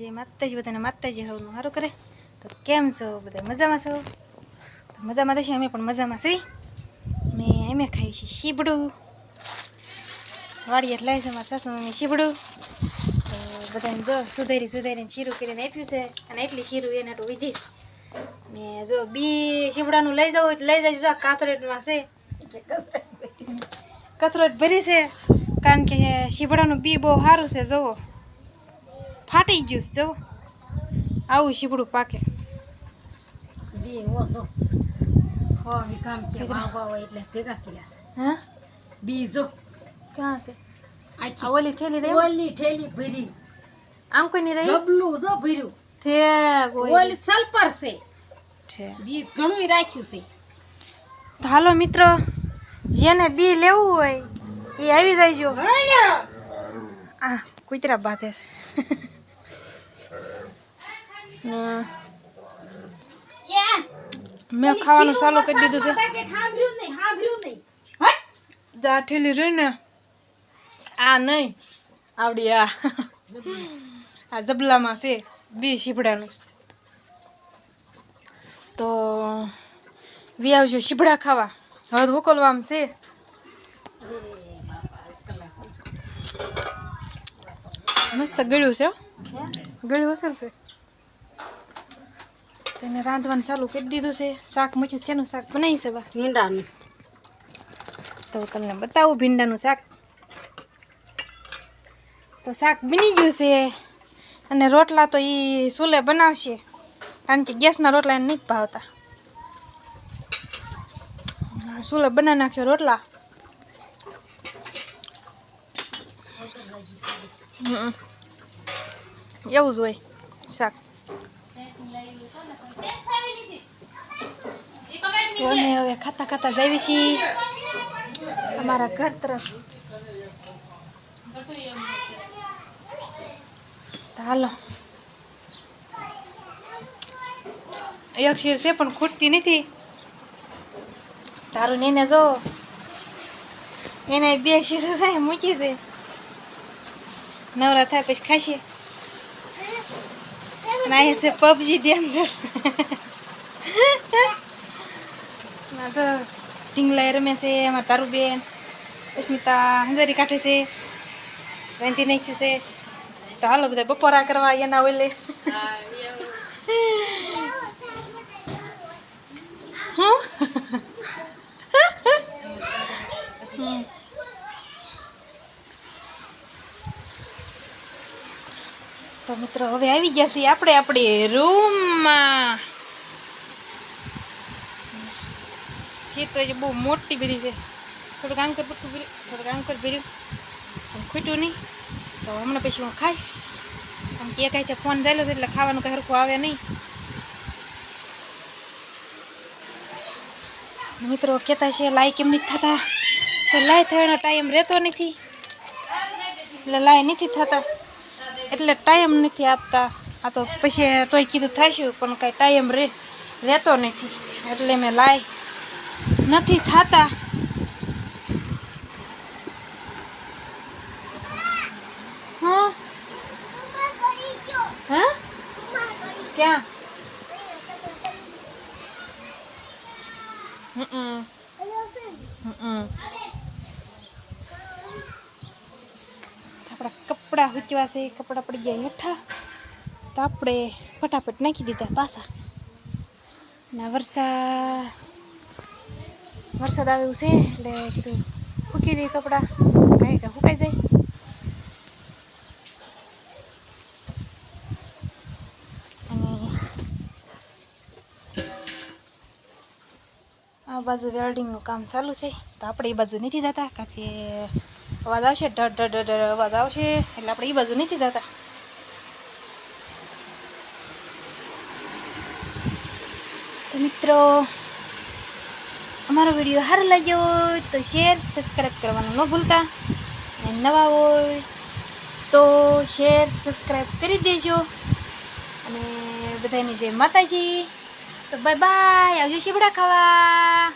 જય માતાજી બધાને માતાજી હવનું સારું કરે. તો કેમ છો બધા? મજામાં છો? તો મજામાં થશે, અમે પણ મજામાં છીએ. ને અમે ખાઈ છીએ શીબડું. વાડીએ લાવી છે મારા સાસુ મમ્મી શીબડું. તો બધાને જો સુધારીને શીરું કરીને આપ્યું છે. અને એટલી શીરું એને તો વિધી. ને જો બી શીબડાનું લઈ જવું હોય તો લઈ જજો. જો કાતરેટમાં છે, કથરોટ ભરી છે. કારણ કે શીબડાનું બી બહુ સારું છે. જુઓ ફાટી ગયું છે. જુઓ આવું શીબડું પાકે. બી ઓછો હોવી કામ કે વાવ એટલે ભેગા કર્યા છે. હા બી જો ક્યાં છે? આખી ઓલી થેલી રે, ઓલી થેલી ભરી. આમ કોઈ નહીં રહી. જબલું જો ભર્યું. ઠેક ઓલી સલ્પર છે. છે. બી ઘણું રાખ્યું છે. તો હાલો મિત્રો, જેને બી લેવું હોય એ આવી જાય. આ કૂતરા બાંધે છે. મેં ખાવાનું ચાલુ કરી દીધું છે. આ ઠેલી જોઈ ને, આ નહીં આવડી, આ જબલામાં છે બી શીપડાનું. તો વી આવજો શીપડા ખાવા. હવે ઉકલવામાં છે. મસ્ત ગળ્યું છે. ગળ્યું અસર છે. તેને રાંધવાનું ચાલુ કરી દીધું છે. શાક મૂક્યું છે. એનું શાક બનાવી છે બા ભીંડાનું. તો તમને બતાવું ભીંડાનું શાક. તો શાક બની ગયું છે. અને રોટલા તો એ ચૂલે બનાવશે. કારણ કે ગેસના રોટલા એને નથી ભાવતા. ચૂલે બનાવી નાખશે રોટલા. એવું જ હોય શાક. તો અમે હવે ખાતા જઈએ છીએ અમારા ઘર તરફ. તો હાલો, એક શીર છે પણ ખૂટતી નથી. તારું ને એને જો, એને બે શીર છે મૂકી છે. નવરા થાય પછી ખાશે. અને અહીંયા છે પબજી ડેન્જર. તો ઢીંગલા રમે છે. એમાં તારું બેન અસ્મિતા હંજારી કાઢે છે. વેંધી નાખ્યું છે. તો હાલો બધા બપોરા કરવા એના ઓલે. તો મિત્રો હવે આવી ગયા છીએ આપણે રૂમમાં. શીત તો બહુ મોટી બધી છે. થોડુંક આમ કર બટકું ભર્યું, થોડુંક આમ કર ભર્યું, પણ ખૂટ્યું નહીં. તો હમણાં પછી હું ખાઈશ. આમ કે કાંઈ ફોન ચાલ્યો છે એટલે ખાવાનું કંઈ સરખું આવે નહીં. મિત્રો કહેતા છે લાઈ કેમ નથી થતા. તો લાઈ થવાનો ટાઈમ રહેતો નથી. એટલે લાઈ નથી થતા એટલે ટાઈમ નથી આપતા. આ તો પછી તોય કીધું થઈશું પણ કાંઈ ટાઈમ રહેતો નથી. એટલે મેં લાઈ નથી થતા. હા હા ક્યાં? આપણા કપડાં હૂચવા છે. કપડાં પડી ગયા હેઠા. તો આપણે ફટાફટ નાખી દીધા પાછા. ના વરસાદ આવે એવું છે એટલે કીધું ફૂકી દઈએ કપડાં. કાંઈ ફૂંકાઈ જાય. અને આ બાજુ વેલ્ડિંગનું કામ ચાલુ છે. તો આપણે એ બાજુ નથી જતા. કારણ કે અવાજ આવશે, ઢ અવાજ આવશે એટલે આપણે એ બાજુ નથી જતા. તો મિત્રો, અમારો વિડીયો સારો લાગ્યો હોય તો શેર સબસ્ક્રાઈબ કરવાનું ન ભૂલતા. અને નવા હોય તો શેર સબસ્ક્રાઈબ કરી દેજો. અને બધાની જય માતાજી. તો બાય બાય. આવજો શીબડા ખાવા.